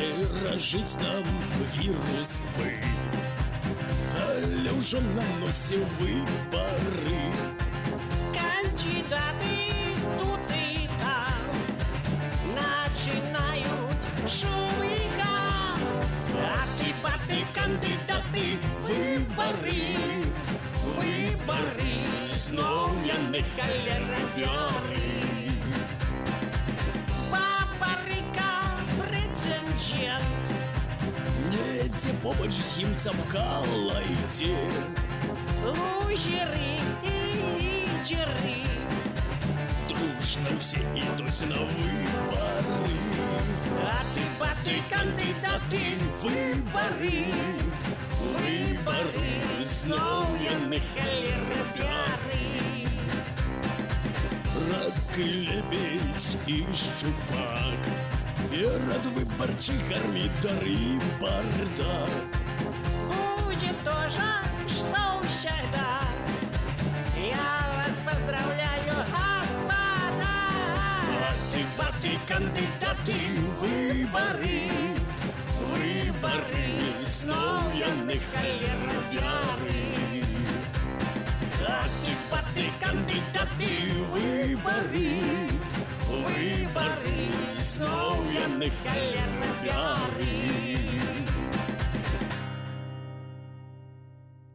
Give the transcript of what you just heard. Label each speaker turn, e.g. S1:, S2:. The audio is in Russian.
S1: перажыць нам вірус бы, але ўжо на носе выбары.
S2: Кандидаты тут и там начинают шум и гам.
S1: Аты-баты, кандидаты, выборы, выборы, зноў яны халерабёры.
S2: Папарыка, прэцэдэнт,
S1: Недзе побач з ім цапкала ідзе.
S2: лузеры и лидеры,
S1: Дружно все ідуць на выборы. Аты-баты, кандидаты, выборы, выборы, зноў яны
S2: халерабёры.
S1: рак і лебедь і шчупак перад выбарчай гармидары і бардак.
S2: Будет то же, что всегда. Я вас поздравляю, господа.
S1: Аты-баты, кандидаты, выборы, выборы, зноў яны халерабёры. Аты-баты, кандидаты, выборы, выборы, зноў яны халерабёры.